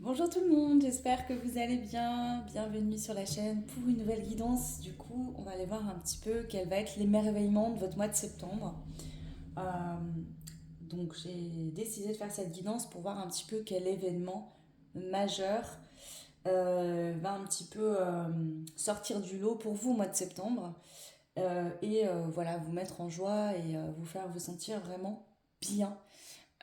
Bonjour tout le monde, j'espère que vous allez bien. Bienvenue sur la chaîne pour une nouvelle guidance. Du coup, on va aller voir un petit peu quel va être l'émerveillement de votre mois de septembre. Euh, donc, j'ai décidé de faire cette guidance pour voir un petit peu quel événement majeur va un petit peu sortir du lot pour vous au mois de septembre. Voilà, vous mettre en joie et vous faire vous sentir vraiment bien.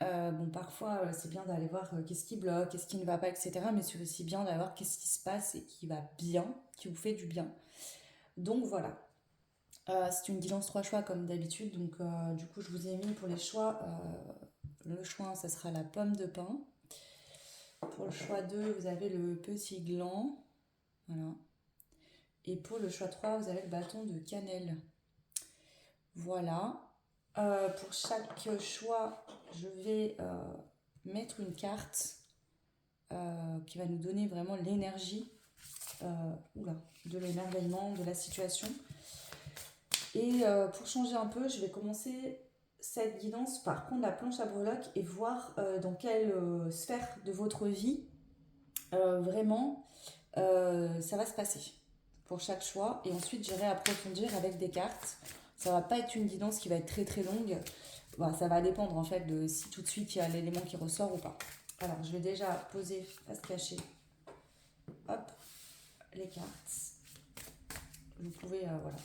Bon, parfois, c'est bien d'aller voir qu'est-ce qui bloque, qu'est-ce qui ne va pas, etc. Mais c'est aussi bien d'aller voir qu'est-ce qui se passe et qui va bien, qui vous fait du bien. Donc voilà. C'est une guidance 3 choix comme d'habitude. Donc du coup, je vous ai mis pour les choix. Le choix 1, ça sera la pomme de pin. Pour le choix 2, vous avez le petit gland. Voilà. Et pour le choix 3, vous avez le bâton de cannelle. Voilà. Pour chaque choix, je vais mettre une carte qui va nous donner vraiment l'énergie oula, de l'émerveillement, de la situation. Et pour changer un peu, je vais commencer cette guidance par prendre la planche à breloques et voir dans quelle sphère de votre vie vraiment ça va se passer pour chaque choix. Et ensuite, j'irai approfondir avec des cartes. Ça va pas être une guidance qui va être très très longue. Bah, ça va dépendre en fait de si tout de suite il y a l'élément qui ressort ou pas. Alors, je vais déjà poser face cachée. Hop, les cartes. Vous pouvez voilà,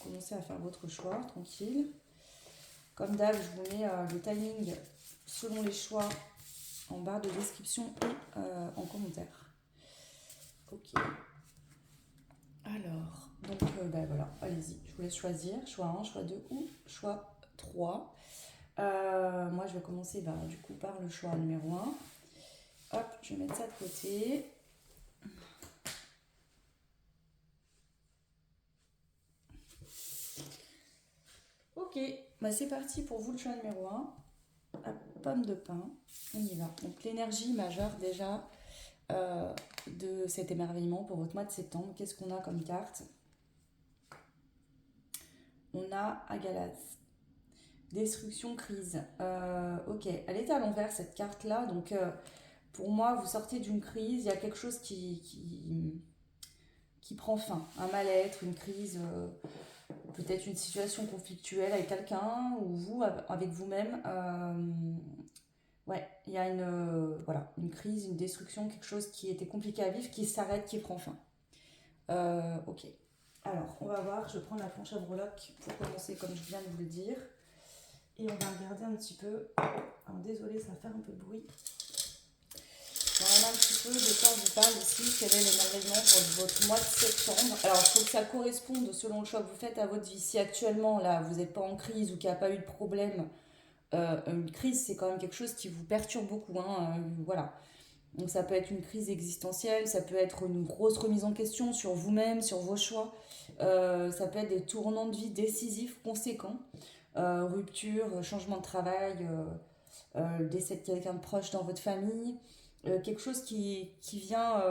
commencer à faire votre choix, tranquille. Comme d'hab, je vous mets le timing selon les choix en barre de description et en commentaire. Ok. Alors, donc bah, voilà, allez-y, je vous laisse choisir. Choix 1, choix 2 ou choix 3. Moi, je vais commencer bah, du coup par le choix numéro 1. Hop, je vais mettre ça de côté. Ok, bah, c'est parti pour vous le choix numéro 1. La pomme de pin, on y va. Donc l'énergie majeure déjà de cet émerveillement pour votre mois de septembre. Qu'est-ce qu'on a comme carte? On a Agalaz. Destruction, crise. Ok, elle est à l'envers cette carte-là. Donc pour moi, vous sortez d'une crise, il y a quelque chose qui prend fin. Un mal-être, une crise, peut-être une situation conflictuelle avec quelqu'un ou vous, avec vous-même. Ouais, il y a voilà, une crise, une destruction, quelque chose qui était compliqué à vivre, qui s'arrête, qui prend fin. Ok. Alors, on va voir, je prends la planche à breloques pour commencer, comme je viens de vous le dire. Et on va regarder un petit peu. Alors, désolé, ça va faire un peu de bruit. On va regarder un petit peu de quoi je vous parle ici, quel est l'émerveillement pour votre mois de septembre. Alors, il faut que ça corresponde selon le choix que vous faites à votre vie. Si actuellement, là, vous n'êtes pas en crise ou qu'il n'y a pas eu de problème, une crise, c'est quand même quelque chose qui vous perturbe beaucoup. Hein, voilà. Donc ça peut être une crise existentielle, ça peut être une grosse remise en question sur vous-même, sur vos choix. Ça peut être des tournants de vie décisifs, conséquents. Rupture, changement de travail, décès de quelqu'un de proche dans votre famille. Quelque chose qui vient,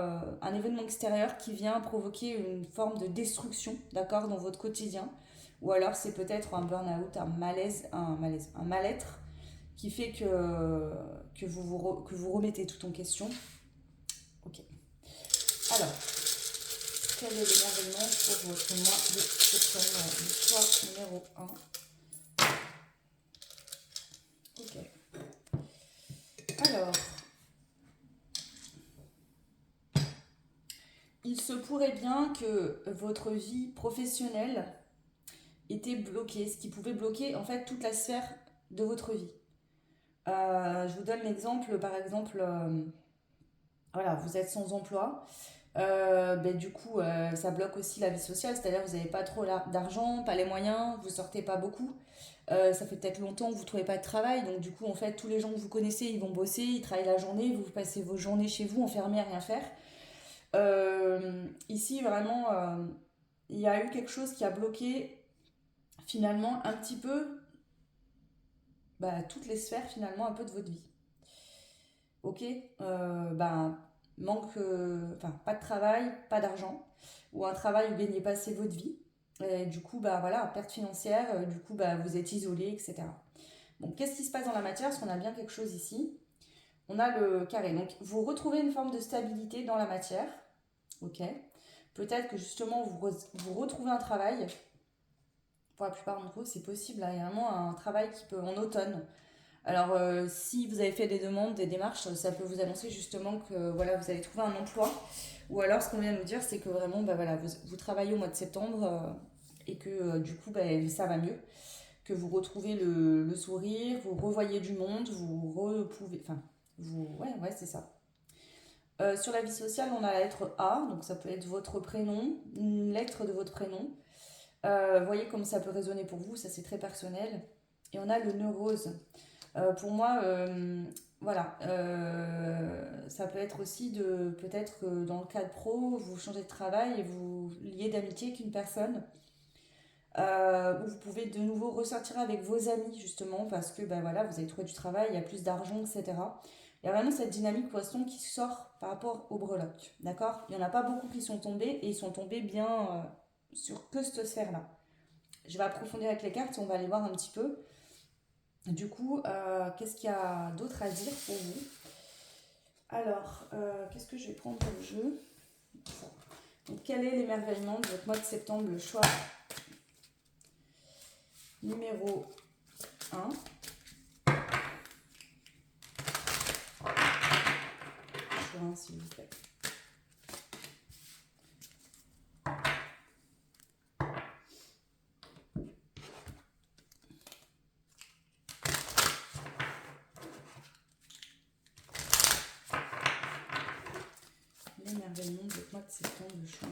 un événement extérieur qui vient provoquer une forme de destruction, d'accord, dans votre quotidien. Ou alors c'est peut-être un burn-out, un mal-être qui fait que vous remettez tout en question. Ok. Alors, quel est l'émerveillement pour votre mois de septembre? Le choix numéro 1. Ok. Alors, il se pourrait bien que votre vie professionnelle était bloquée, ce qui pouvait bloquer en fait toute la sphère de votre vie. Je vous donne l'exemple, par exemple, voilà, vous êtes sans emploi. Ben, du coup, ça bloque aussi la vie sociale, c'est-à-dire que vous n'avez pas trop d'argent, pas les moyens, vous sortez pas beaucoup. Ça fait peut-être longtemps que vous ne trouvez pas de travail, donc du coup, en fait, tous les gens que vous connaissez, ils vont bosser, ils travaillent la journée, vous passez vos journées chez vous, enfermés à rien faire. Ici, vraiment, il y a eu quelque chose qui a bloqué finalement un petit peu bah, toutes les sphères finalement un peu de votre vie. Ok, ben, manque, enfin, pas de travail, pas d'argent, ou un travail où vous gagnez pas assez votre vie. Et du coup, bah voilà, perte financière, du coup, bah, vous êtes isolé, etc. Bon, qu'est-ce qui se passe dans la matière? Parce qu'on a bien quelque chose ici. on a le carré. Donc, vous retrouvez une forme de stabilité dans la matière. Ok. Peut-être que justement, vous retrouvez un travail. Pour la plupart d'entre vous, c'est possible. Hein. Il y a vraiment un travail qui peut en automne. Alors, si vous avez fait des demandes, des démarches, ça peut vous annoncer justement que voilà, vous allez trouver un emploi. Ou alors, ce qu'on vient de nous dire, c'est que vraiment, bah, voilà, vous travaillez au mois de septembre et que du coup, bah, ça va mieux. Que vous retrouvez le sourire, vous revoyez du monde, vous repouvez. Enfin, ouais, c'est ça. Sur la vie sociale, on a la lettre A, donc ça peut être votre prénom, une lettre de votre prénom. Voyez comme ça peut résonner pour vous, ça c'est très personnel. Et on a le nœud rose. Pour moi, voilà, ça peut être aussi de, peut-être que dans le cadre pro, vous changez de travail et vous liez d'amitié avec une personne, où vous pouvez de nouveau ressortir avec vos amis, justement, parce que ben voilà, vous avez trouvé du travail, il y a plus d'argent, etc. Il y a vraiment cette dynamique poisson qui sort par rapport aux breloques, d'accord? Il n'y en a pas beaucoup qui sont tombés, et ils sont tombés bien sur que cette sphère-là. Je vais approfondir avec les cartes, on va aller voir un petit peu. Du coup, qu'est-ce qu'il y a d'autre à dire pour vous? Alors, qu'est-ce que je vais prendre comme jeu? Donc, quel est l'émerveillement de votre mois de septembre? Le choix numéro 1. Choix 1, s'il vous plaît. L'émerveillement de votre mois de septembre, le choix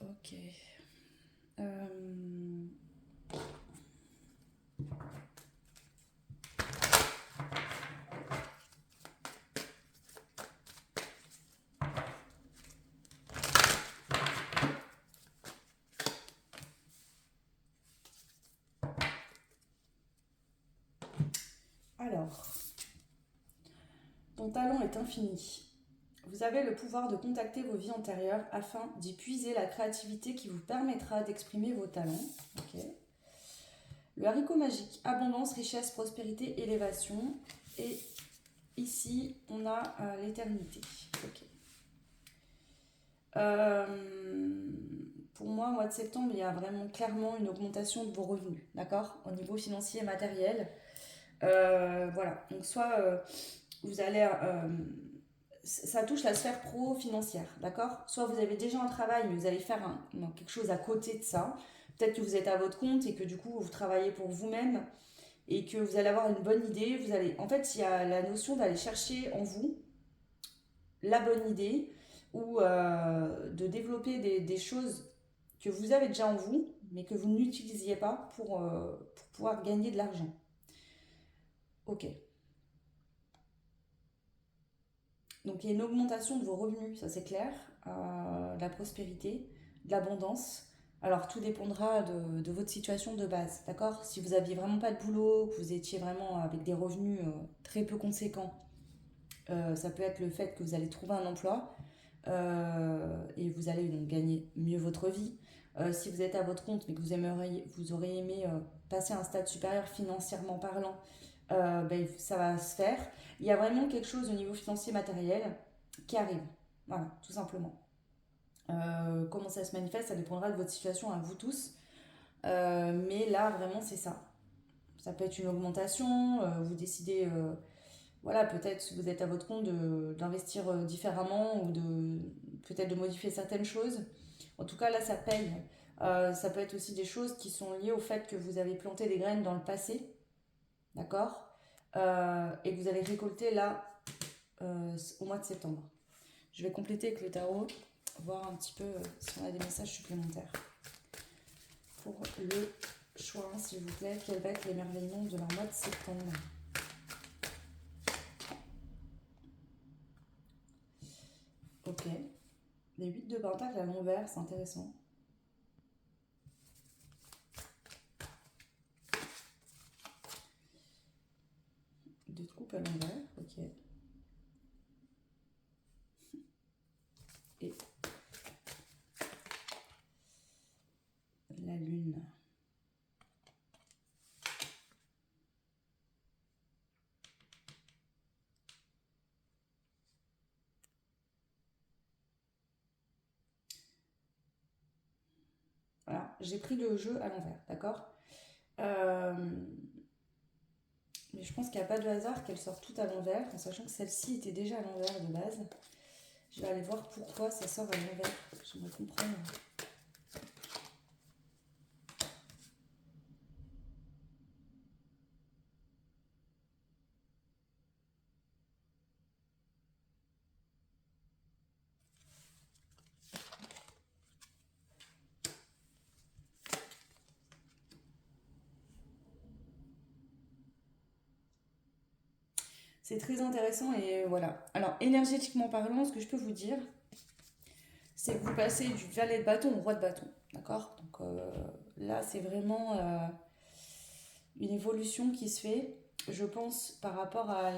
1. Ok. Alors, ton talent est infini. Vous avez le pouvoir de contacter vos vies antérieures afin d'y puiser la créativité qui vous permettra d'exprimer vos talents. Ok. Le haricot magique, abondance, richesse, prospérité, élévation. Et ici, on a l'éternité. Ok. Pour moi, mois de septembre, il y a vraiment clairement une augmentation de vos revenus, d'accord? Au niveau financier et matériel. Voilà. Donc, soit vous allez. Ça touche la sphère pro-financière, d'accord? Soit vous avez déjà un travail, mais vous allez faire quelque chose à côté de ça. Peut-être que vous êtes à votre compte et que du coup, vous travaillez pour vous-même et que vous allez avoir une bonne idée. En fait, il y a la notion d'aller chercher en vous la bonne idée ou de développer des choses que vous avez déjà en vous, mais que vous n'utilisiez pas pour pouvoir gagner de l'argent. Ok. Donc il y a une augmentation de vos revenus, ça c'est clair, de la prospérité, de l'abondance. Alors tout dépendra de votre situation de base, d'accord? Si vous aviez vraiment pas de boulot, que vous étiez vraiment avec des revenus très peu conséquents, ça peut être le fait que vous allez trouver un emploi et vous allez donc gagner mieux votre vie. Si vous êtes à votre compte mais que vous aurez aimé passer à un stade supérieur financièrement parlant, ben, ça va se faire. Il y a vraiment quelque chose au niveau financier matériel qui arrive. Voilà, tout simplement. Comment ça se manifeste, ça dépendra de votre situation à vous tous. Mais là, vraiment, c'est ça. Ça peut être une augmentation, vous décidez, voilà, peut-être si vous êtes à votre compte d'investir différemment ou peut-être de modifier certaines choses. En tout cas, là, ça paye. Ça peut être aussi des choses qui sont liées au fait que vous avez planté des graines dans le passé, d'accord? Et que vous allez récolter là au mois de septembre. Je vais compléter avec le tarot, voir un petit peu si on a des messages supplémentaires. Pour le choix, s'il vous plaît, quel va être l'émerveillement de leur mois de septembre? Ok. Les 8 de pentacle à l'envers, c'est intéressant. Deux de coupe à l'envers, ok. Et la lune. j'ai pris le jeu à l'envers, d'accord? Euh, mais je pense qu'il n'y a pas de hasard qu'elle sorte tout à l'envers, en sachant que celle-ci était déjà à l'envers de base. Je vais aller voir pourquoi ça sort à l'envers. J'aimerais comprendre. C'est très intéressant et voilà. Alors, énergétiquement parlant, ce que je peux vous dire, c'est que vous passez du valet de bâton au roi de bâton. D'accord? Donc là, c'est vraiment une évolution qui se fait, je pense, par rapport à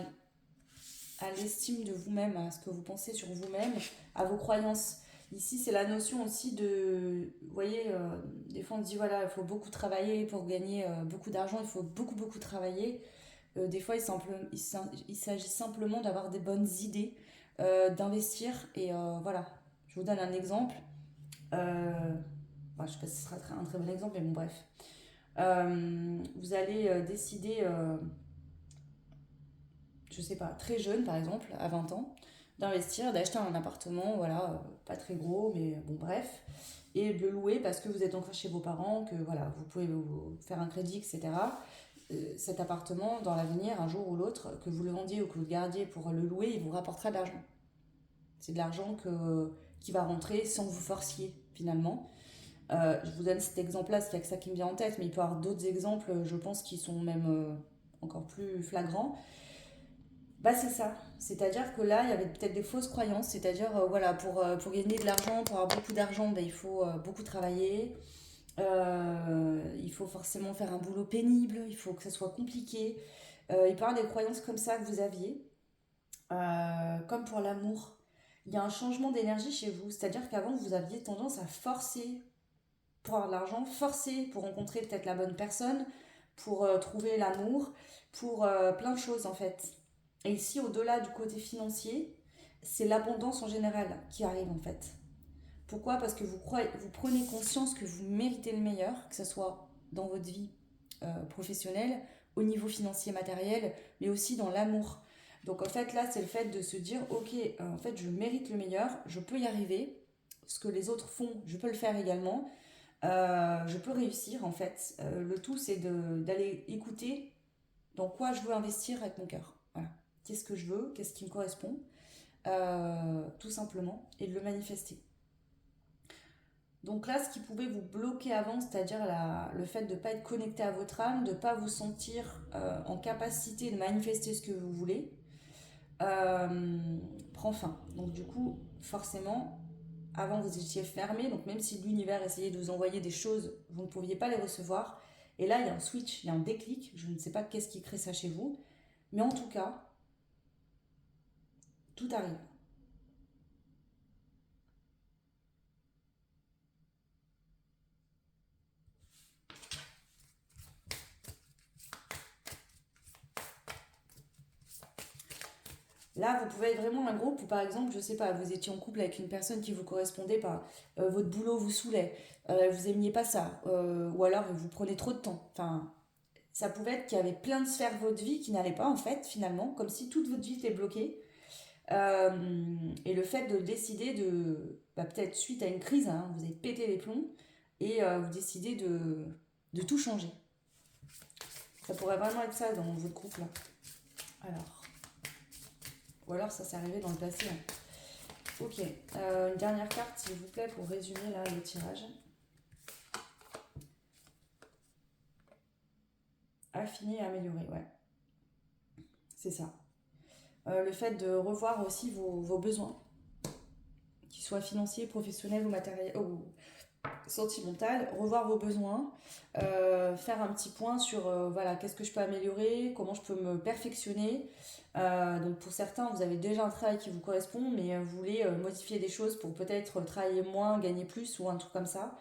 l'estime de vous-même, à ce que vous pensez sur vous-même, à vos croyances. Ici, c'est la notion aussi de, vous voyez, des fois on dit voilà, il faut beaucoup travailler pour gagner beaucoup d'argent, il faut beaucoup travailler. Des fois, il s'agit simplement d'avoir des bonnes idées, d'investir. Et voilà, je vous donne un exemple. Je ne sais pas si ce sera un très bon exemple, mais bon, bref. Vous allez décider, je sais pas, très jeune par exemple, à 20 ans, d'investir, d'acheter un appartement, voilà, pas très gros, mais bon, bref, et de le louer parce que vous êtes encore chez vos parents, que voilà, vous pouvez vous faire un crédit, etc. Cet appartement, dans l'avenir, un jour ou l'autre, que vous le vendiez ou que vous le gardiez pour le louer, il vous rapportera de l'argent. C'est de l'argent qui va rentrer sans que vous forciez, finalement. Je vous donne cet exemple-là, parce qu'il n'y a que ça qui me vient en tête, mais il peut y avoir d'autres exemples, je pense, qui sont même encore plus flagrants. Bah c'est ça. C'est-à-dire que là, il y avait peut-être des fausses croyances. C'est-à-dire, voilà, pour gagner de l'argent, pour avoir beaucoup d'argent, ben, il faut beaucoup travailler. Il faut forcément faire un boulot pénible. Il faut que ça soit compliqué. Il peut y avoir des croyances comme ça que vous aviez. Comme pour l'amour. Il y a un changement d'énergie chez vous. C'est-à-dire qu'avant, vous aviez tendance à forcer pour avoir de l'argent, forcer pour rencontrer peut-être la bonne personne, pour trouver l'amour, pour plein de choses en fait. Et ici, au-delà du côté financier, c'est l'abondance en général qui arrive en fait. Pourquoi? Parce que vous prenez conscience que vous méritez le meilleur, que ce soit dans votre vie professionnelle, au niveau financier matériel, mais aussi dans l'amour. Donc en fait là, c'est le fait de se dire, ok, en fait je mérite le meilleur, je peux y arriver, ce que les autres font, je peux le faire également. Je peux réussir en fait. Le tout c'est d'aller écouter dans quoi je veux investir avec mon cœur. Voilà. Qu'est-ce que je veux, qu'est-ce qui me correspond, tout simplement, et de le manifester. Donc là, ce qui pouvait vous bloquer avant, c'est-à-dire le fait de ne pas être connecté à votre âme, de ne pas vous sentir en capacité de manifester ce que vous voulez, prend fin. Donc du coup, forcément, avant vous étiez fermé, donc même si l'univers essayait de vous envoyer des choses, vous ne pouviez pas les recevoir. Et là, il y a un switch, il y a un déclic, je ne sais pas qu'est-ce qui crée ça chez vous, mais en tout cas, tout arrive. Là, vous pouvez être vraiment un groupe où, par exemple, je sais pas, vous étiez en couple avec une personne qui vous correspondait pas, votre boulot vous saoulait, vous aimiez pas ça, ou alors vous prenez trop de temps. Enfin, ça pouvait être qu'il y avait plein de sphères de votre vie qui n'allaient pas, en fait, finalement, comme si toute votre vie était bloquée. Et le fait de décider peut-être suite à une crise, hein, vous avez pété les plombs, et vous décidez de tout changer. Ça pourrait vraiment être ça dans votre groupe là. Alors, ou alors ça s'est arrivé dans le passé, hein. Ok, une dernière carte s'il vous plaît pour résumer là le tirage. Affiner et améliorer, ouais, c'est ça. Le fait de revoir aussi vos besoins, qu'ils soient financiers, professionnels ou matériels, ou sentimental, revoir vos besoins, faire un petit point sur voilà, qu'est-ce que je peux améliorer, comment je peux me perfectionner. Donc pour certains, vous avez déjà un travail qui vous correspond, mais vous voulez modifier des choses pour peut-être travailler moins, gagner plus ou un truc comme ça.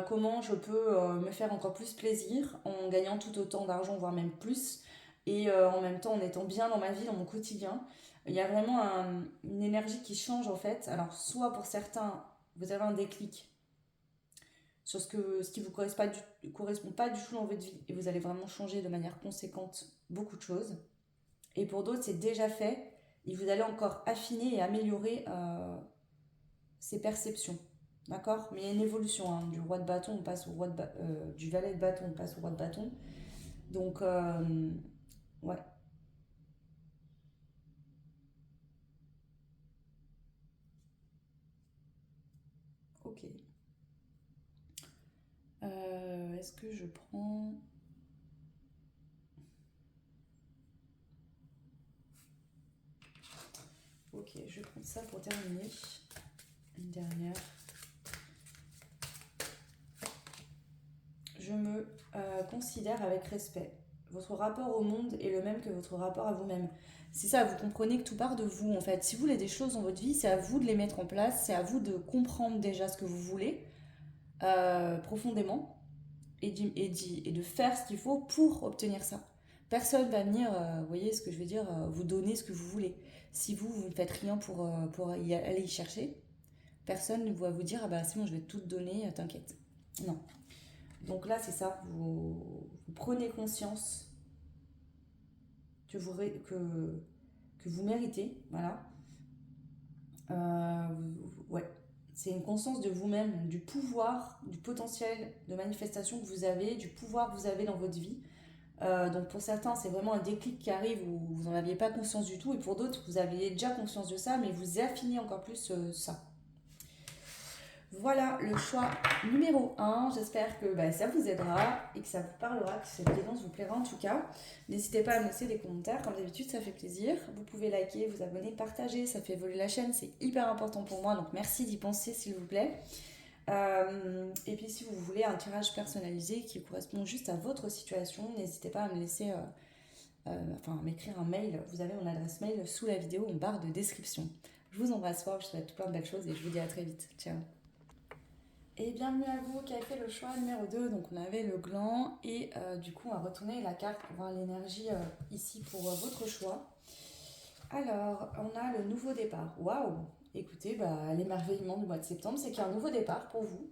Comment je peux me faire encore plus plaisir en gagnant tout autant d'argent, voire même plus, et en même temps en étant bien dans ma vie, dans mon quotidien. Il y a vraiment une énergie qui change en fait. Alors soit pour certains, vous avez un déclic sur ce qui vous correspond pas du tout dans votre vie et vous allez vraiment changer de manière conséquente beaucoup de choses. Et pour d'autres, c'est déjà fait et vous allez encore affiner et améliorer ses perceptions. D'accord? Mais il y a une évolution, hein. Du roi de bâton, on passe au du valet de bâton, on passe au roi de bâton. Donc, ouais, ok. Est-ce que je prends... Ok, je vais prendre ça pour terminer. Une dernière. Je me considère avec respect. Votre rapport au monde est le même que votre rapport à vous-même. C'est ça, vous comprenez que tout part de vous en fait. Si vous voulez des choses dans votre vie, c'est à vous de les mettre en place, c'est à vous de comprendre déjà ce que vous voulez profondément et de faire ce qu'il faut pour obtenir ça. Personne va venir, vous voyez ce que je veux dire, vous donner ce que vous voulez. Si vous ne faites rien pour aller y chercher, personne ne va vous dire, ah bah c'est bon, je vais tout te donner, t'inquiète. Non. Donc là, c'est ça, vous prenez conscience que vous méritez, voilà. Ouais, c'est une conscience de vous-même, du pouvoir, du potentiel de manifestation que vous avez, du pouvoir que vous avez dans votre vie. Donc pour certains, c'est vraiment un déclic qui arrive où vous n'en aviez pas conscience du tout, et pour d'autres, vous aviez déjà conscience de ça, mais vous affinez encore plus ça. Voilà le choix numéro un. J'espère que ça vous aidera et que ça vous parlera, que cette guidance vous plaira en tout cas. N'hésitez pas à me laisser des commentaires, comme d'habitude, ça fait plaisir. Vous pouvez liker, vous abonner, partager, ça fait évoluer la chaîne, c'est hyper important pour moi, donc merci d'y penser s'il vous plaît. Et puis si vous voulez un tirage personnalisé qui correspond juste à votre situation, n'hésitez pas à me laisser, à m'écrire un mail. Vous avez mon adresse mail sous la vidéo en barre de description. Je vous embrasse fort, je vous souhaite plein de belles choses et je vous dis à très vite. Ciao. Et bienvenue à vous qui avez fait le choix numéro 2. Donc on avait le gland et du coup on va retourner la carte pour voir l'énergie ici pour votre choix. Alors on a le nouveau départ. Waouh! Écoutez, l'émerveillement du mois de septembre, c'est qu'il y a un nouveau départ pour vous.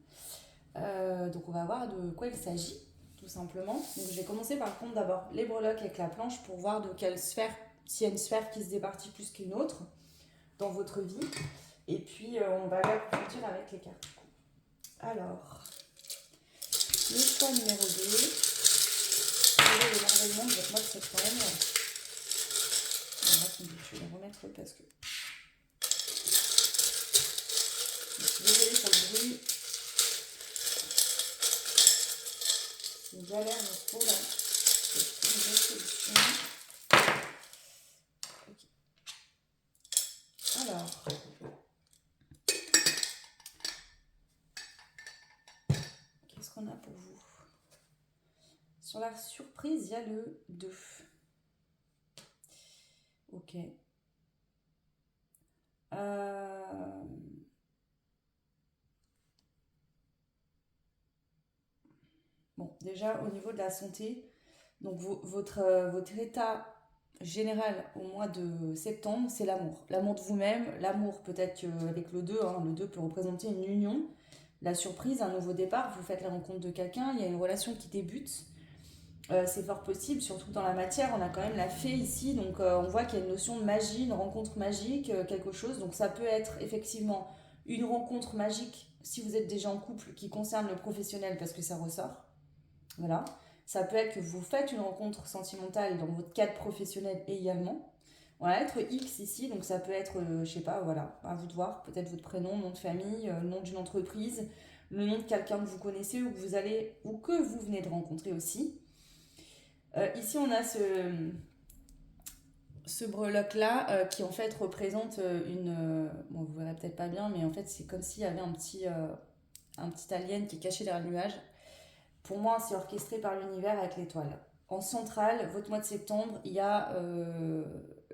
Donc on va voir de quoi il s'agit tout simplement. Donc je vais commencer par prendre d'abord les breloques avec la planche pour voir de quelle sphère, s'il y a une sphère qui se départit plus qu'une autre dans votre vie. Et puis on va aller approfondir avec les cartes. Alors, le choix numéro 2, c'est l'émerveillement de votre mois de septembre. Je vais les remettre parce que... Je suis désolée pour le bruit. C'est une galère de trop là. Je vais trouver une autre solution. Ok. Alors... Qu'est-ce qu'on a pour vous? Sur la surprise, il y a le 2. Ok. Bon, déjà au niveau de la santé, donc votre état général au mois de septembre, c'est l'amour. L'amour de vous-même, l'amour peut-être avec le 2, hein, le 2 peut représenter une union, la surprise, un nouveau départ, vous faites la rencontre de quelqu'un, il y a une relation qui débute. C'est fort possible, surtout dans la matière, on a quand même la fée ici, donc on voit qu'il y a une notion de magie, une rencontre magique, quelque chose. Donc ça peut être effectivement une rencontre magique si vous êtes déjà en couple qui concerne le professionnel parce que ça ressort. Voilà. Ça peut être que vous faites une rencontre sentimentale dans votre cadre professionnel également. On va être X ici, donc ça peut être, je sais pas, voilà, à vous de voir, peut-être votre prénom, nom de famille, le nom d'une entreprise, le nom de quelqu'un que vous connaissez ou que vous allez ou que vous venez de rencontrer aussi. Ici, on a ce breloque-là qui en fait représente une... bon, vous verrez peut-être pas bien, mais en fait, c'est comme s'il y avait un petit alien qui est caché derrière le nuage. Pour moi, c'est orchestré par l'univers avec l'étoile. En centrale, votre mois de septembre, il y a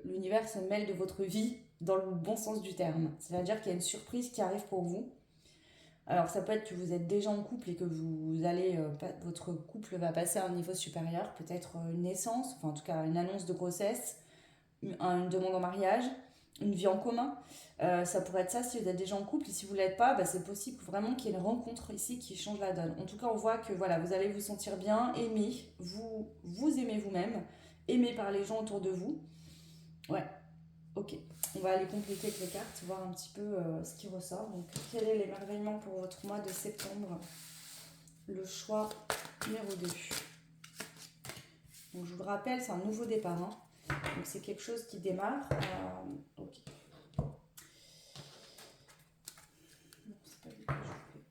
l'univers se mêle de votre vie dans le bon sens du terme. C'est-à-dire qu'il y a une surprise qui arrive pour vous. Alors ça peut être que vous êtes déjà en couple et que votre couple va passer à un niveau supérieur, peut-être une naissance, enfin en tout cas une annonce de grossesse, une demande en mariage. une vie en commun. Ça pourrait être ça si vous êtes déjà en couple. Et si vous ne l'êtes pas, bah, c'est possible vraiment qu'il y ait une rencontre ici qui change la donne. En tout cas, on voit que voilà, vous allez vous sentir bien, aimé, vous aimez vous-même, aimé par les gens autour de vous. Ouais, ok. On va aller compléter avec les cartes, voir un petit peu ce qui ressort. Donc, quel est l'émerveillement pour votre mois de septembre? Le choix numéro 2. Donc, je vous le rappelle, c'est un nouveau départ, hein. Donc, c'est quelque chose qui démarre. Ok. Non, c'est pas lui que je voulais.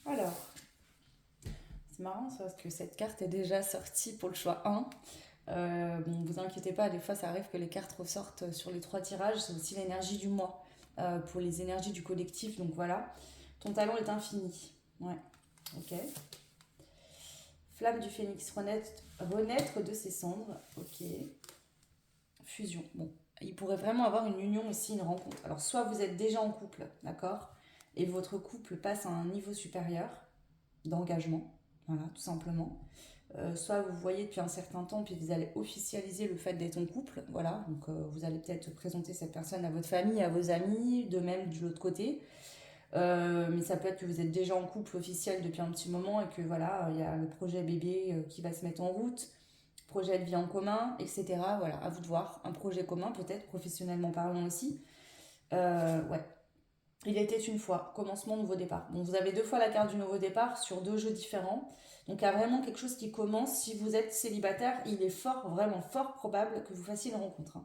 Alors, c'est marrant ça, parce que cette carte est déjà sortie pour le choix 1. Bon, vous inquiétez pas, des fois ça arrive que les cartes ressortent sur les 3 tirages. C'est aussi l'énergie du mois pour les énergies du collectif. Donc voilà, ton talent est infini. Ouais, ok. Flamme du phénix, renaître de ses cendres. Ok. Fusion. Bon, il pourrait vraiment avoir une union ici, une rencontre. Alors, soit vous êtes déjà en couple, d'accord, et votre couple passe à un niveau supérieur d'engagement, voilà, tout simplement. Soit vous voyez depuis un certain temps, puis vous allez officialiser le fait d'être en couple, voilà, donc vous allez peut-être présenter cette personne à votre famille, à vos amis, de même de l'autre côté. Mais ça peut être que vous êtes déjà en couple officiel depuis un petit moment et que voilà, il y a le projet bébé qui va se mettre en route, projet de vie en commun, etc. Voilà, à vous de voir. Un projet commun, peut-être, professionnellement parlant aussi. Ouais. Il était une fois, commencement, nouveau départ. Donc vous avez 2 fois la carte du nouveau départ sur 2 jeux différents. Donc il y a vraiment quelque chose qui commence. Si vous êtes célibataire, il est fort, vraiment fort probable que vous fassiez une rencontre, hein.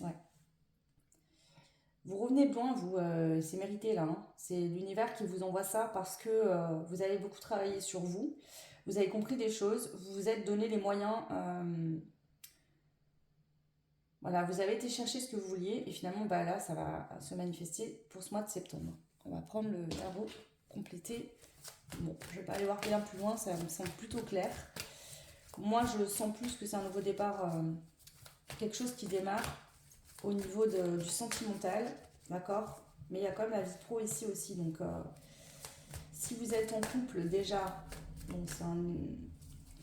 Ouais. Vous revenez de loin, vous, c'est mérité là, hein. C'est l'univers qui vous envoie ça parce que vous avez beaucoup travaillé sur vous. Vous avez compris des choses, vous vous êtes donné les moyens. Voilà, vous avez été chercher ce que vous vouliez et finalement, bah là, ça va se manifester pour ce mois de septembre. On va prendre le tarot complété. Bon, je vais pas aller voir bien plus loin, ça me semble plutôt clair. Moi, je sens plus que c'est un nouveau départ, quelque chose qui démarre au niveau du sentimental, d'accord. Mais il y a quand même la vie pro ici aussi, donc si vous êtes en couple déjà, donc c'est un,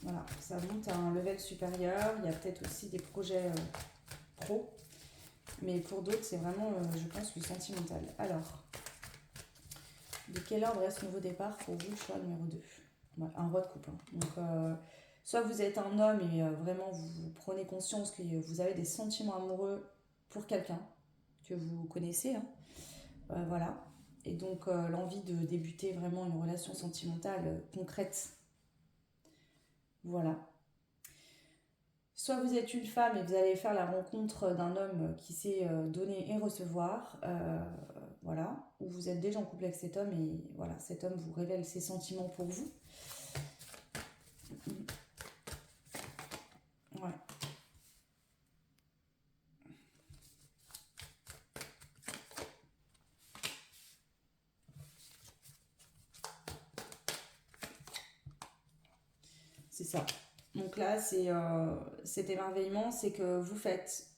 voilà, ça monte à un level supérieur. Il y a peut-être aussi des projets pro, mais pour d'autres, c'est vraiment, je pense, le sentimental. Alors, de quel ordre est ce nouveau départ pour vous, choix numéro 2? Ouais, un roi de coupe, hein. Donc, soit vous êtes un homme et vraiment vous prenez conscience que vous avez des sentiments amoureux pour quelqu'un que vous connaissez, hein. Voilà. Et donc, l'envie de débuter vraiment une relation sentimentale concrète. Voilà. Soit vous êtes une femme et vous allez faire la rencontre d'un homme qui sait donner et recevoir, voilà, ou vous êtes déjà en couple avec cet homme et voilà, cet homme vous révèle ses sentiments pour vous. Ouais. C'est ça. Donc là, c'est cet émerveillement, c'est que vous faites.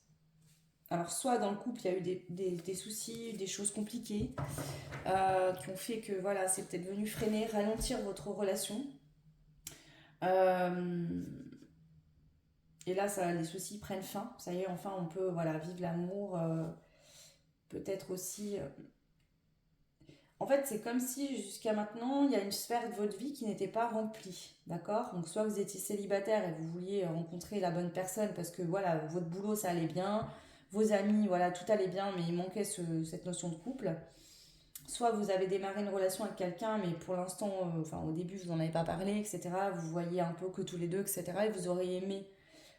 Alors, soit dans le couple, il y a eu des soucis, des choses compliquées qui ont fait que voilà, c'est peut-être venu freiner, ralentir votre relation. Euh, et là, ça, les soucis prennent fin. Ça y est, enfin, on peut voilà, vivre l'amour. Peut-être aussi. En fait, c'est comme si jusqu'à maintenant, il y a une sphère de votre vie qui n'était pas remplie. D'accord. Donc, soit vous étiez célibataire et vous vouliez rencontrer la bonne personne parce que voilà, votre boulot, ça allait bien. Vos amis, voilà, tout allait bien, mais il manquait cette notion de couple. Soit vous avez démarré une relation avec quelqu'un, mais pour l'instant, enfin au début vous n'en avez pas parlé, etc. Vous voyez un peu que tous les deux, etc. Et vous auriez aimé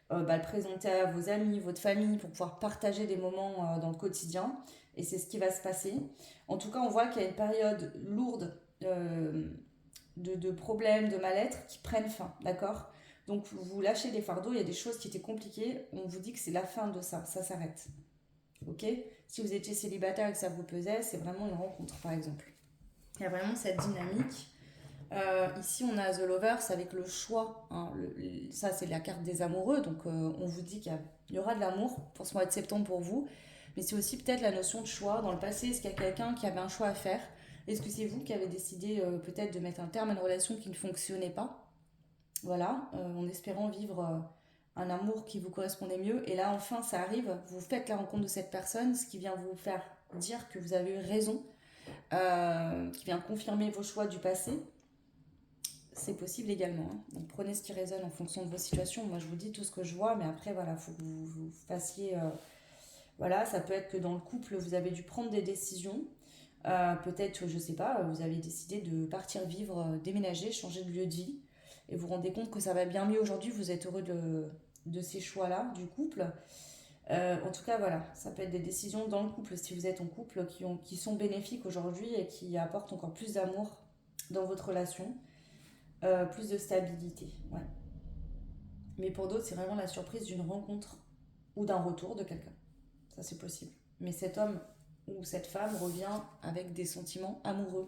bah, le présenter à vos amis, votre famille, pour pouvoir partager des moments dans le quotidien. Et c'est ce qui va se passer. En tout cas, on voit qu'il y a une période lourde de problèmes, de mal-être qui prennent fin, d'accord. Donc vous lâchez des fardeaux, il y a des choses qui étaient compliquées, on vous dit que c'est la fin de ça, ça s'arrête. Ok? Si vous étiez célibataire et que ça vous pesait, c'est vraiment une rencontre, par exemple. Il y a vraiment cette dynamique. Ici, on a The Lovers avec le choix, hein. Ça, c'est la carte des amoureux. Donc, on vous dit qu'il y aura de l'amour pour ce mois de septembre pour vous. Mais c'est aussi peut-être la notion de choix. Dans le passé, est-ce qu'il y a quelqu'un qui avait un choix à faire? Est-ce que c'est vous qui avez décidé peut-être de mettre un terme à une relation qui ne fonctionnait pas? Voilà, en espérant vivre un amour qui vous correspondait mieux. Et là, enfin, ça arrive. Vous faites la rencontre de cette personne, ce qui vient vous faire dire que vous avez eu raison, qui vient confirmer vos choix du passé. C'est possible également, hein. Donc prenez ce qui résonne en fonction de vos situations. Moi je vous dis tout ce que je vois, mais après voilà, il faut que vous fassiez. Voilà, ça peut être que dans le couple, vous avez dû prendre des décisions. Peut-être, je sais pas, vous avez décidé de partir vivre, déménager, changer de lieu de vie. Et vous vous rendez compte que ça va bien mieux aujourd'hui, vous êtes heureux de ces choix-là, du couple. En tout cas, voilà, ça peut être des décisions dans le couple, si vous êtes en couple, qui sont bénéfiques aujourd'hui et qui apportent encore plus d'amour dans votre relation. Plus de stabilité, ouais. Mais pour d'autres, c'est vraiment la surprise d'une rencontre ou d'un retour de quelqu'un. Ça, c'est possible. Mais cet homme ou cette femme revient avec des sentiments amoureux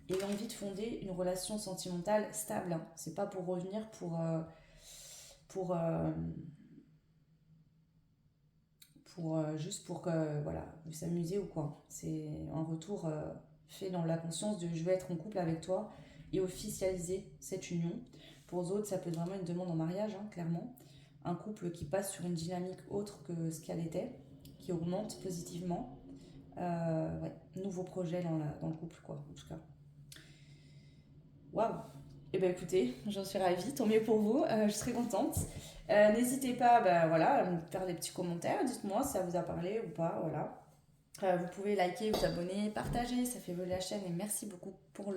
et l'envie de fonder une relation sentimentale stable, hein. C'est pas pour revenir pour, euh, juste pour que voilà, vous s'amuser ou quoi. C'est un retour fait dans la conscience de je vais être en couple avec toi et officialiser cette union. Pour d'autres, ça peut être vraiment une demande en mariage, hein, clairement. Un couple qui passe sur une dynamique autre que ce qu'elle était, qui augmente positivement. Ouais, nouveau projet dans le couple, quoi, en tout cas. Waouh! Eh bien écoutez, j'en suis ravie, tant mieux pour vous, je serai contente. N'hésitez pas, bah, voilà, à me faire des petits commentaires, dites-moi si ça vous a parlé ou pas, voilà. Vous pouvez liker, vous abonner, partager, ça fait évoluer la chaîne et merci beaucoup pour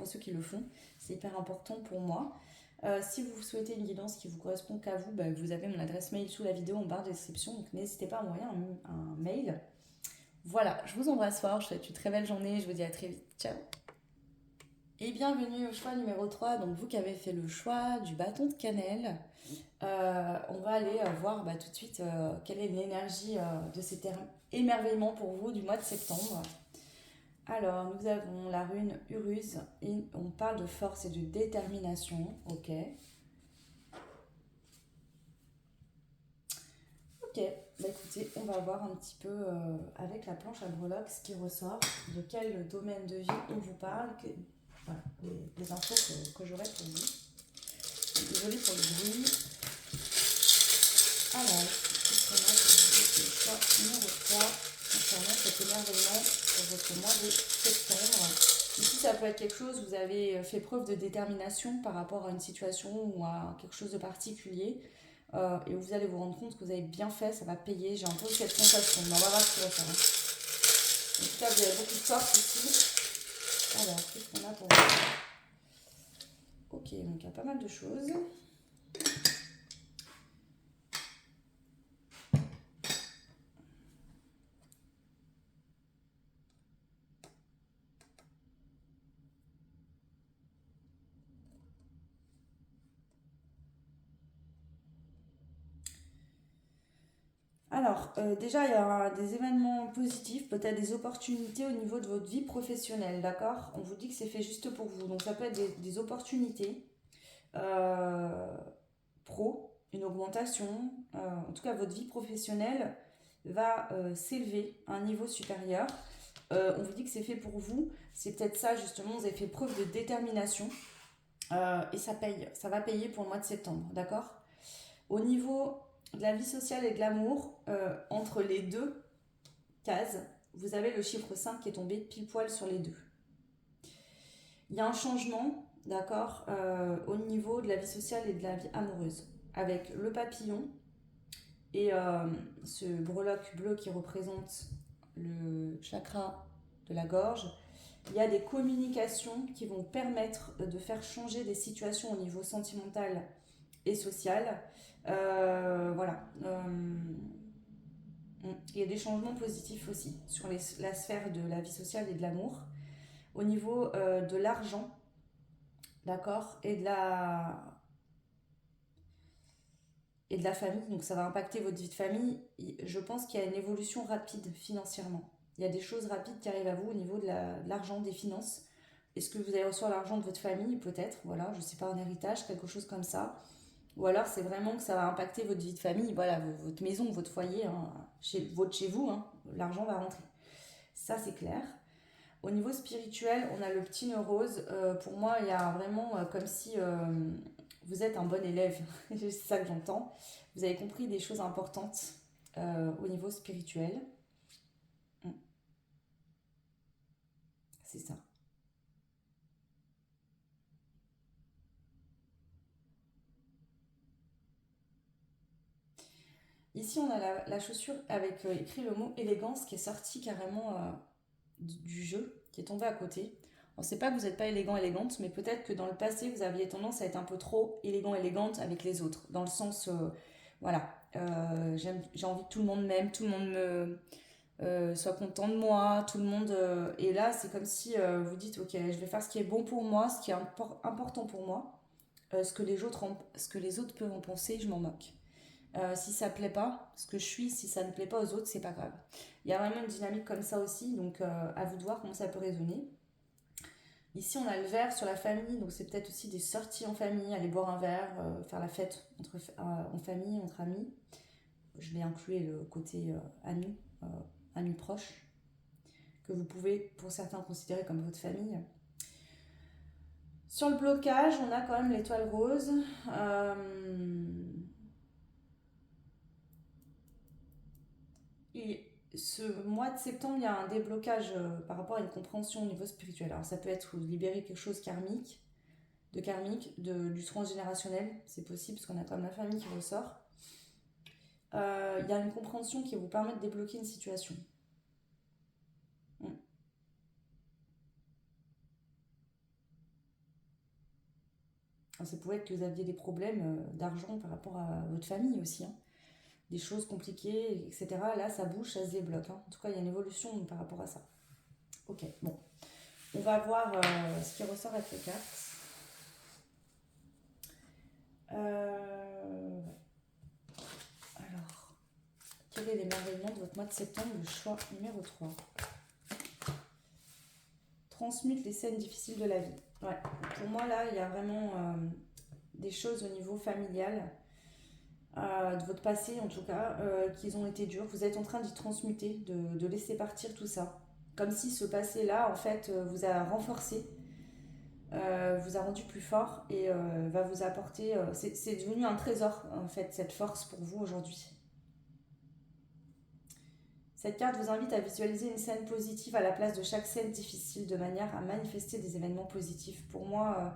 ceux qui le font. C'est hyper important pour moi. Si vous souhaitez une guidance qui vous correspond qu'à vous, bah, vous avez mon adresse mail sous la vidéo en barre de description, donc n'hésitez pas à m'envoyer un mail. Voilà, je vous embrasse fort, je vous souhaite une très belle journée, je vous dis à très vite. Ciao! Et bienvenue au choix numéro 3. Donc vous qui avez fait le choix du bâton de cannelle, on va aller voir tout de suite quelle est l'énergie de cet émerveillement pour vous du mois de septembre. Alors nous avons la rune Uruz et on parle de force et de détermination. Ok. Ok, bah écoutez, on va voir un petit peu avec la planche à breloques ce qui ressort, de quel domaine de vie on vous parle, voilà, les infos que j'aurai pour vous. Désolée pour le bruit. Alors, qu'est-ce qu'on a pour vous? Le choix numéro 3 concernant cet émerveillement pour votre mois de septembre. Ici, ça peut être quelque chose, vous avez fait preuve de détermination par rapport à une situation ou à quelque chose de particulier. Et vous allez vous rendre compte que vous avez bien fait, ça va payer. J'ai un peu cette sensation, mais on va voir ce qu'il va faire, hein. En tout cas, vous avez beaucoup de force ici. Alors, qu'est-ce qu'on a pour vous? Ok, donc il y a pas mal de choses. Alors, déjà, il y aura des événements positifs, peut-être des opportunités au niveau de votre vie professionnelle, d'accord? On vous dit que c'est fait juste pour vous. Donc, ça peut être des opportunités euh, pro, une augmentation. En tout cas, votre vie professionnelle va s'élever à un niveau supérieur. On vous dit que c'est fait pour vous. C'est peut-être ça, justement, vous avez fait preuve de détermination. Et ça paye, ça va payer pour le mois de septembre, d'accord? Au niveau de la vie sociale et de l'amour, entre les deux cases, vous avez le chiffre 5 qui est tombé pile poil sur les deux. Il y a un changement, d'accord, au niveau de la vie sociale et de la vie amoureuse, avec le papillon et ce breloque bleu qui représente le chakra de la gorge. Il y a des communications qui vont permettre de faire changer des situations au niveau sentimental et social. Voilà. Il y a des changements positifs aussi sur la sphère de la vie sociale et de l'amour. Au niveau de l'argent, d'accord, et de la famille, donc ça va impacter votre vie de famille. Je pense qu'il y a une évolution rapide financièrement. Il y a des choses rapides qui arrivent à vous au niveau de l'argent, des finances. Est-ce que vous allez recevoir l'argent de votre famille? Peut-être, voilà, je sais pas, un héritage, quelque chose comme ça. Ou alors c'est vraiment que ça va impacter votre vie de famille, voilà, votre maison, votre foyer, hein, chez vous, hein, l'argent va rentrer. Ça c'est clair. Au niveau spirituel, on a le petit nœud rose. Pour moi, il y a vraiment comme si vous êtes un bon élève. C'est ça que j'entends. Vous avez compris des choses importantes au niveau spirituel. Mm, c'est ça. Ici, on a la chaussure avec écrit le mot élégance qui est sorti carrément du jeu, qui est tombé à côté. On ne sait pas que vous n'êtes pas élégant, élégante, mais peut-être que dans le passé, vous aviez tendance à être un peu trop élégant, élégante avec les autres. Dans le sens, voilà, j'ai envie que tout le monde m'aime, tout le monde soit content de moi, tout le monde. Et là, c'est comme si vous dites, ok, je vais faire ce qui est bon pour moi, ce qui est important pour moi. Ce que les autres peuvent en penser, je m'en moque. Si ça ne plaît pas, ce que je suis, si ça ne plaît pas aux autres, c'est pas grave. Il y a vraiment une dynamique comme ça aussi, donc à vous de voir comment ça peut résonner. Ici, on a le verre sur la famille, donc c'est peut-être aussi des sorties en famille, aller boire un verre, faire la fête en famille, entre amis. Je vais inclure le côté amis, amis proches, que vous pouvez pour certains considérer comme votre famille. Sur le blocage, on a quand même l'étoile rose. Et ce mois de septembre, il y a un déblocage par rapport à une compréhension au niveau spirituel. Alors ça peut être libérer quelque chose karmique, du transgénérationnel, c'est possible parce qu'on a quand même la famille qui ressort. Il y a une compréhension qui vous permet de débloquer une situation. Mm. Alors, ça pouvait être que vous aviez des problèmes d'argent par rapport à votre famille aussi, hein. Des choses compliquées, etc. Là, ça bouge, ça se débloque, hein. En tout cas, il y a une évolution par rapport à ça. Ok, bon. On va voir ce qui ressort avec les cartes. Alors, quel est l'émerveillement de votre mois de septembre? Le choix numéro 3. Transmute les scènes difficiles de la vie. Ouais, pour moi, là, il y a vraiment des choses au niveau familial, de votre passé en tout cas, qui ont été dures. Vous êtes en train d'y transmuter, de laisser partir tout ça. Comme si ce passé-là, en fait, vous a renforcé, vous a rendu plus fort et va vous apporter. C'est devenu un trésor, en fait, cette force pour vous aujourd'hui. Cette carte vous invite à visualiser une scène positive à la place de chaque scène difficile de manière à manifester des événements positifs. Pour moi,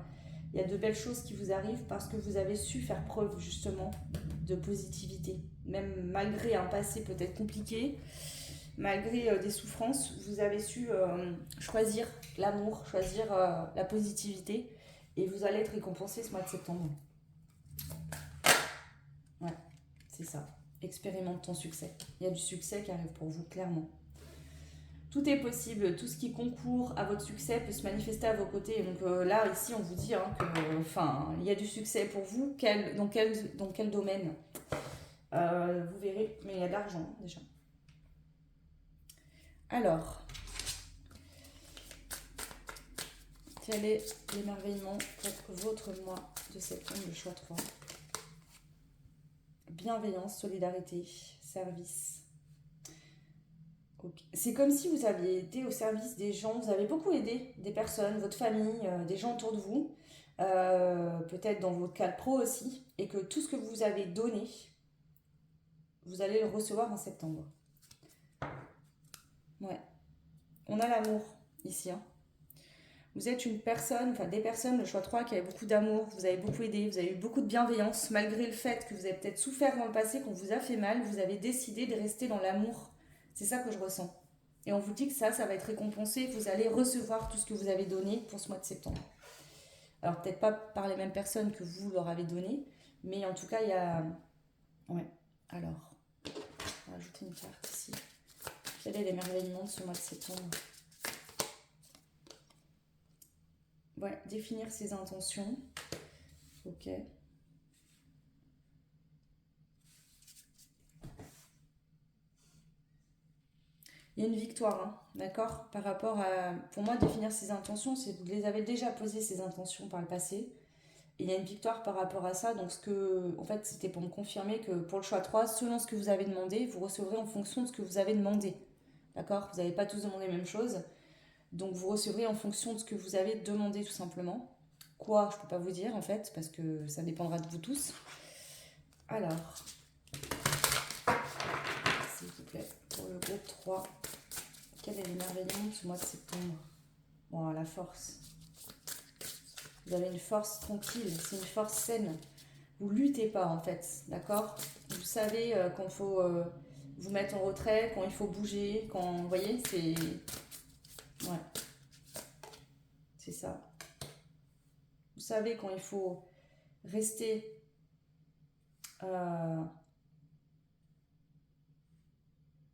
il y a de belles choses qui vous arrivent parce que vous avez su faire preuve justement de positivité. Même malgré un passé peut-être compliqué, malgré des souffrances, vous avez su choisir l'amour, choisir la positivité et vous allez être récompensé ce mois de septembre. Ouais, c'est ça. Expérimente ton succès. Il y a du succès qui arrive pour vous, clairement. Tout est possible, tout ce qui concourt à votre succès peut se manifester à vos côtés. Donc là, ici, on vous dit hein, il y a du succès pour vous. Dans quel domaine vous verrez, mais il y a de l'argent déjà. Alors, quel est l'émerveillement pour votre mois de septembre, le choix 3? Bienveillance, solidarité, service. Okay. C'est comme si vous aviez été au service des gens, vous avez beaucoup aidé des personnes, votre famille, des gens autour de vous, peut-être dans votre cadre pro aussi, et que tout ce que vous avez donné, vous allez le recevoir en septembre. Ouais. On a l'amour ici, hein. Vous êtes une personne, enfin des personnes, le choix 3, qui avaient beaucoup d'amour, vous avez beaucoup aidé, vous avez eu beaucoup de bienveillance, malgré le fait que vous avez peut-être souffert dans le passé, qu'on vous a fait mal, vous avez décidé de rester dans l'amour. C'est ça que je ressens. Et on vous dit que ça va être récompensé, vous allez recevoir tout ce que vous avez donné pour ce mois de septembre. Alors peut-être pas par les mêmes personnes que vous leur avez donné, mais en tout cas il y a... Ouais, alors, on va ajouter une carte ici. Quel est l'émerveillement de ce mois de septembre? Ouais, définir ses intentions. Ok. Il y a une victoire, hein, d'accord? Par rapport à, pour moi, définir ses intentions, c'est vous les avez déjà posées, ces intentions par le passé. Et il y a une victoire par rapport à ça. Donc, en fait, c'était pour me confirmer que pour le choix 3, selon ce que vous avez demandé, vous recevrez en fonction de ce que vous avez demandé. D'accord? Vous n'avez pas tous demandé la même chose. Donc, vous recevrez en fonction de ce que vous avez demandé, tout simplement. Quoi, je ne peux pas vous dire, en fait, parce que ça dépendra de vous tous. Alors, s'il vous plaît, pour le groupe 3, quel est l'émerveillement de ce mois de septembre? Bon, la force. Vous avez une force tranquille, c'est une force saine. Vous luttez pas en fait, d'accord? Vous savez quand il faut vous mettre en retrait, quand il faut bouger, quand... Vous voyez, c'est... Ouais, c'est ça. Vous savez quand il faut rester... Je ne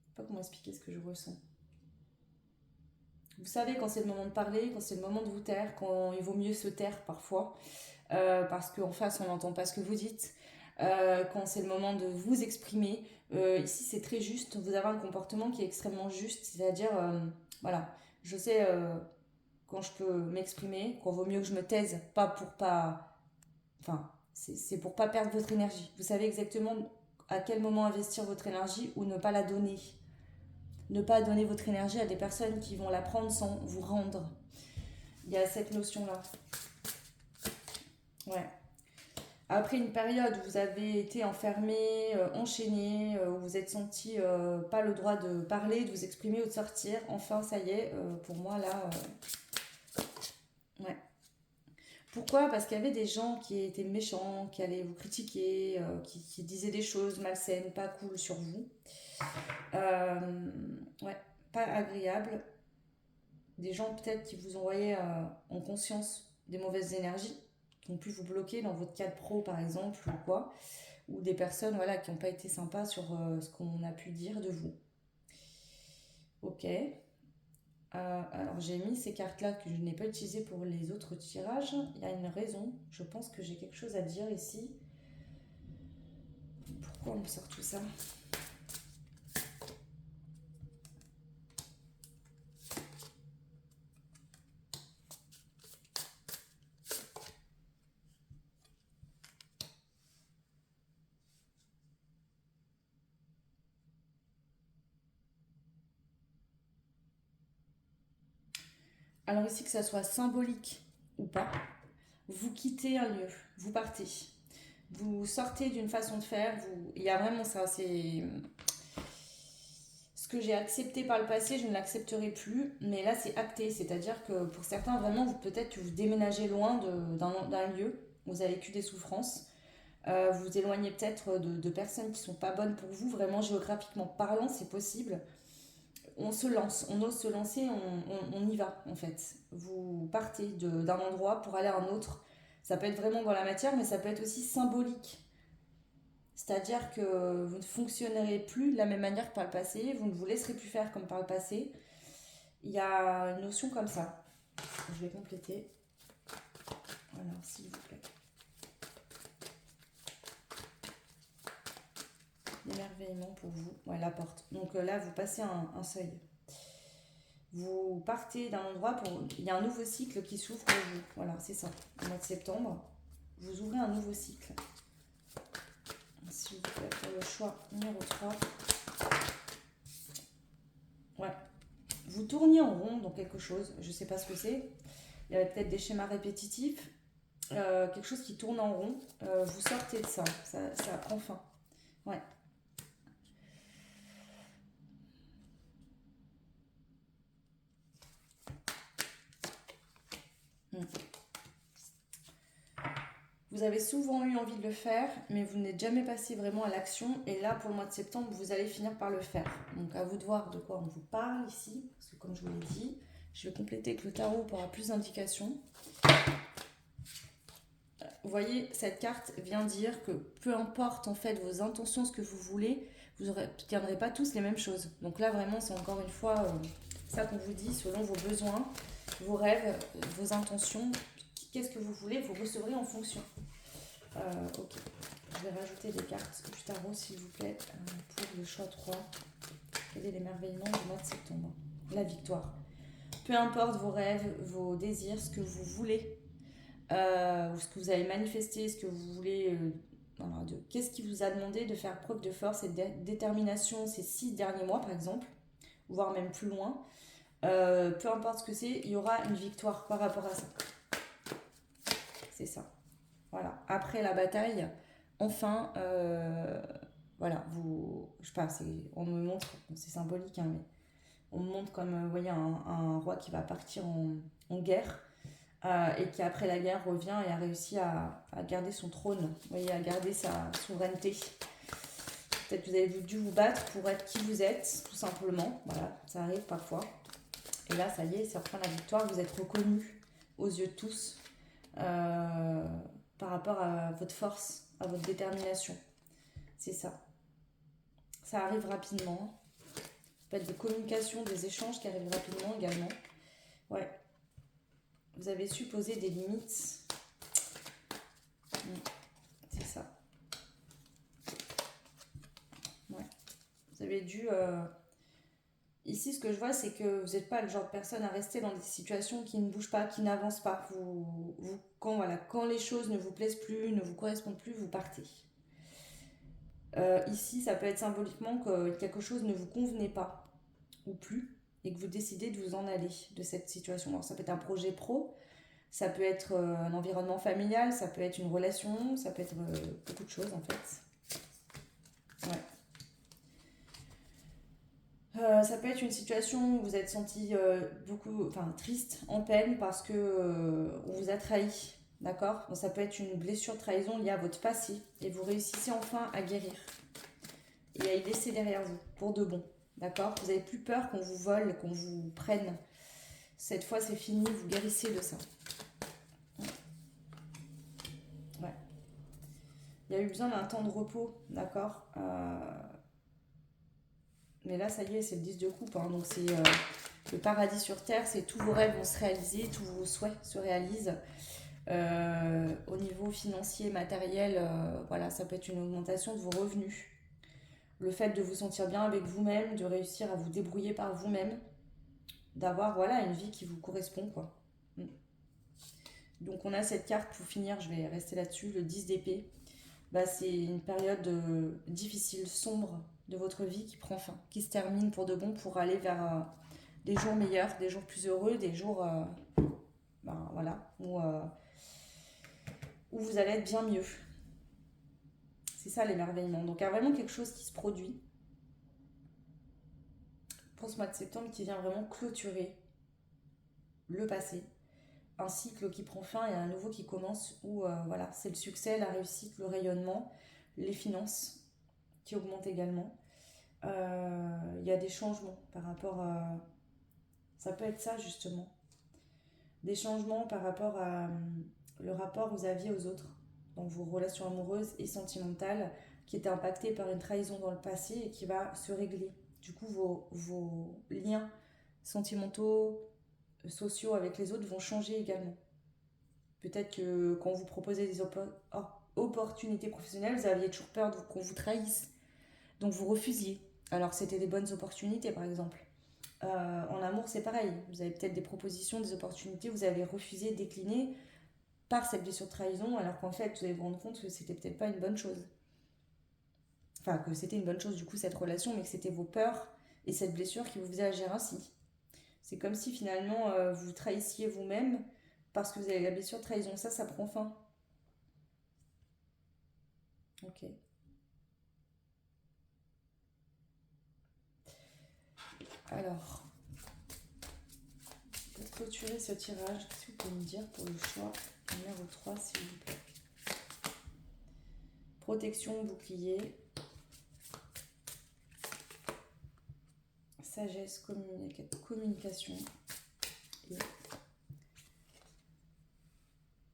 sais pas comment expliquer ce que je ressens. Vous savez quand c'est le moment de parler, quand c'est le moment de vous taire, quand il vaut mieux se taire parfois, parce qu'en face on n'entend pas ce que vous dites, quand c'est le moment de vous exprimer. Ici c'est très juste, vous avez un comportement qui est extrêmement juste, c'est-à-dire, voilà, je sais quand je peux m'exprimer, qu'on vaut mieux que je me taise, pas pour pas... Enfin, c'est pour pas perdre votre énergie. Vous savez exactement à quel moment investir votre énergie ou ne pas la donner. Ne pas donner votre énergie à des personnes qui vont la prendre sans vous rendre. Il y a cette notion-là. Ouais. Après une période où vous avez été enfermé, enchaîné, où vous êtes senti pas le droit de parler, de vous exprimer ou de sortir, enfin ça y est, pour moi là, ouais. Pourquoi? Parce qu'il y avait des gens qui étaient méchants, qui allaient vous critiquer, qui disaient des choses malsaines, pas cool sur vous. Euh, ouais, pas agréable. Des gens peut-être qui vous envoyaient en conscience des mauvaises énergies, qui ont pu vous bloquer dans votre cadre pro par exemple ou quoi, ou des personnes voilà, qui n'ont pas été sympas sur ce qu'on a pu dire de vous. Ok. Alors j'ai mis ces cartes-là que je n'ai pas utilisées pour les autres tirages. Il y a une raison. Je pense que j'ai quelque chose à dire ici. Pourquoi on me sort tout ça? Alors ici, que ça soit symbolique ou pas, vous quittez un lieu, vous partez. Vous sortez d'une façon de faire, il y a vraiment ça, c'est ce que j'ai accepté par le passé, je ne l'accepterai plus, mais là c'est acté, c'est-à-dire que pour certains vraiment, peut-être que vous déménagez loin d'un lieu, vous avez vécu des souffrances, vous vous éloignez peut-être de personnes qui ne sont pas bonnes pour vous, vraiment géographiquement parlant, c'est possible. On se lance, on ose se lancer, on y va en fait. Vous partez d'un endroit pour aller à un autre. Ça peut être vraiment dans la matière, mais ça peut être aussi symbolique. C'est-à-dire que vous ne fonctionnerez plus de la même manière que par le passé, vous ne vous laisserez plus faire comme par le passé. Il y a une notion comme ça. Je vais compléter. Alors, s'il vous plaît. L'émerveillement pour vous. Ouais, la porte. Donc là, vous passez un seuil. Vous partez d'un endroit pour... Il y a un nouveau cycle qui s'ouvre pour vous. Voilà, c'est ça. Au mois de septembre, vous ouvrez un nouveau cycle. S'il vous plaît, pour le choix numéro 3. Ouais. Vous tourniez en rond dans quelque chose. Je ne sais pas ce que c'est. Il y avait peut-être des schémas répétitifs. Quelque chose qui tourne en rond. Vous sortez de ça. Ça prend fin. Ouais. Vous avez souvent eu envie de le faire, mais vous n'êtes jamais passé vraiment à l'action. Et là, pour le mois de septembre, vous allez finir par le faire. Donc à vous de voir de quoi on vous parle ici. Parce que comme je vous l'ai dit, je vais compléter avec le tarot pour avoir plus d'indications. Vous voyez, cette carte vient dire que peu importe en fait vos intentions, ce que vous voulez, vous n'obtiendrez pas tous les mêmes choses. Donc là, vraiment, c'est encore une fois ça qu'on vous dit, selon vos besoins, vos rêves, vos intentions. Qu'est-ce que vous voulez, vous recevrez en fonction. Ok, je vais rajouter des cartes du tarot s'il vous plaît pour le choix 3. Quel quel est l'émerveillement du mois de septembre? La victoire. Peu importe vos rêves, vos désirs, ce que vous voulez, ou ce que vous avez manifesté, ce que vous voulez, voilà, qu'est-ce qui vous a demandé de faire preuve de force et de détermination ces 6 derniers mois, par exemple, voire même plus loin. Peu importe ce que c'est, il y aura une victoire par rapport à ça. C'est ça. Voilà. Après la bataille, enfin, voilà, je sais pas, on me montre, c'est symbolique, hein, mais on me montre comme, vous voyez, un roi qui va partir en guerre et qui, après la guerre, revient et a réussi à garder son trône, vous voyez, à garder sa souveraineté. Peut-être que vous avez dû vous battre pour être qui vous êtes, tout simplement. Voilà, ça arrive parfois. Et là, ça y est, c'est enfin la victoire, vous êtes reconnu aux yeux de tous par rapport à votre force, à votre détermination. C'est ça. Ça arrive rapidement. Ça peut être des communications, des échanges qui arrivent rapidement également. Ouais. Vous avez su poser des limites. C'est ça. Ouais. Vous avez dû... Ici, ce que je vois, c'est que vous n'êtes pas le genre de personne à rester dans des situations qui ne bougent pas, qui n'avancent pas. Quand les choses ne vous plaisent plus, ne vous correspondent plus, vous partez. Ici, ça peut être symboliquement que quelque chose ne vous convenait pas ou plus et que vous décidez de vous en aller de cette situation. Alors, ça peut être un projet pro, ça peut être un environnement familial, ça peut être une relation, ça peut être beaucoup de choses en fait. Ouais. Ça peut être une situation où vous êtes senti triste, en peine parce que on vous a trahi, d'accord? Donc ça peut être une blessure de trahison liée à votre passé et vous réussissez enfin à guérir et à y laisser derrière vous pour de bon, d'accord? Vous n'avez plus peur qu'on vous vole, qu'on vous prenne. Cette fois c'est fini, vous guérissez de ça. Ouais. Il y a eu besoin d'un temps de repos, d'accord? Mais là, ça y est, c'est le 10 de coupe. Hein, donc, c'est le paradis sur terre. C'est tous vos rêves vont se réaliser, tous vos souhaits se réalisent. Au niveau financier, matériel, voilà, ça peut être une augmentation de vos revenus. Le fait de vous sentir bien avec vous-même, de réussir à vous débrouiller par vous-même, d'avoir voilà, une vie qui vous correspond, quoi. Donc, on a cette carte pour finir, je vais rester là-dessus, le 10 d'épée. Bah, c'est une période difficile, sombre de votre vie qui prend fin, qui se termine pour de bon pour aller vers des jours meilleurs, des jours plus heureux, des jours voilà, où vous allez être bien mieux. C'est ça l'émerveillement. Donc il y a vraiment quelque chose qui se produit pour ce mois de septembre qui vient vraiment clôturer le passé. Un cycle qui prend fin et un nouveau qui commence où voilà, c'est le succès, la réussite, le rayonnement, les finances qui augmentent également. Il y a des changements par rapport à... Ça peut être ça justement. Des changements par rapport à le rapport que vous aviez aux autres. Donc vos relations amoureuses et sentimentales qui étaient impactées par une trahison dans le passé et qui va se régler. Du coup, vos liens sentimentaux, sociaux avec les autres vont changer également. Peut-être que quand vous proposez des opportunités professionnelles, vous aviez toujours peur qu'on vous trahisse. Donc vous refusiez. Alors c'était des bonnes opportunités par exemple. En amour c'est pareil. Vous avez peut-être des propositions, des opportunités, vous avez refusé, décliné par cette blessure de trahison alors qu'en fait vous allez vous rendre compte que c'était peut-être pas une bonne chose. Enfin que c'était une bonne chose du coup cette relation mais que c'était vos peurs et cette blessure qui vous faisait agir ainsi. C'est comme si finalement vous trahissiez vous-même parce que vous avez la blessure de trahison. Ça prend fin. Ok. Alors, pour clôturer ce tirage, qu'est-ce que vous pouvez me dire pour le choix numéro 3, s'il vous plaît? Protection, bouclier, sagesse, communication et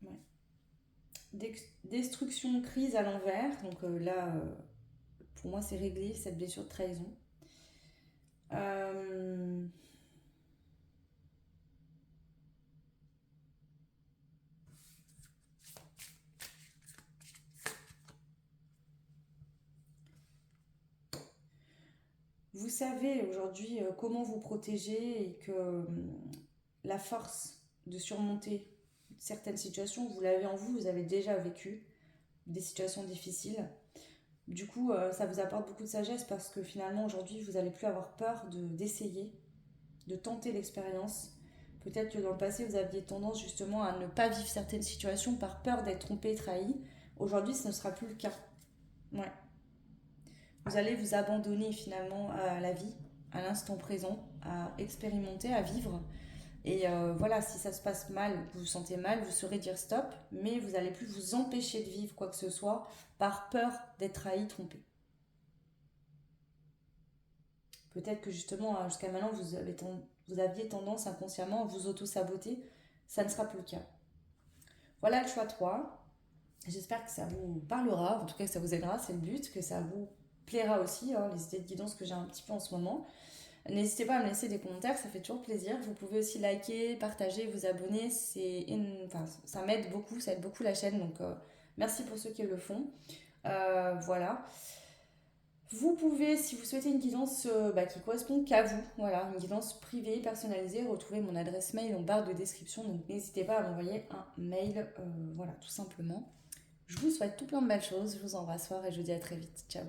ouais. Destruction, crise à l'envers. Donc là, pour moi, c'est réglé cette blessure de trahison. Vous savez aujourd'hui comment vous protéger et que la force de surmonter certaines situations, vous l'avez en vous, vous avez déjà vécu des situations difficiles. Du coup, ça vous apporte beaucoup de sagesse parce que finalement, aujourd'hui, vous n'allez plus avoir peur d'essayer, de tenter l'expérience. Peut-être que dans le passé, vous aviez tendance justement à ne pas vivre certaines situations par peur d'être trompé, trahi. Aujourd'hui, ce ne sera plus le cas. Ouais. Vous allez vous abandonner finalement à la vie, à l'instant présent, à expérimenter, à vivre. Et voilà, si ça se passe mal, vous vous sentez mal, vous saurez dire stop, mais vous n'allez plus vous empêcher de vivre quoi que ce soit par peur d'être trahi, trompé. Peut-être que justement, jusqu'à maintenant, vous aviez tendance inconsciemment à vous auto-saboter. Ça ne sera plus le cas. Voilà le choix 3. J'espère que ça vous parlera, en tout cas que ça vous aidera, c'est le but, que ça vous plaira aussi, hein, les idées de guidance que j'ai un petit peu en ce moment. N'hésitez pas à me laisser des commentaires, ça fait toujours plaisir. Vous pouvez aussi liker, partager, vous abonner, enfin, ça m'aide beaucoup, ça aide beaucoup la chaîne, donc merci pour ceux qui le font. Voilà. Vous pouvez, si vous souhaitez une guidance qui correspond qu'à vous, voilà, une guidance privée, personnalisée, retrouver mon adresse mail en barre de description, donc n'hésitez pas à m'envoyer un mail, voilà, tout simplement. Je vous souhaite tout plein de belles choses, je vous embrasse fort et je vous dis à très vite. Ciao.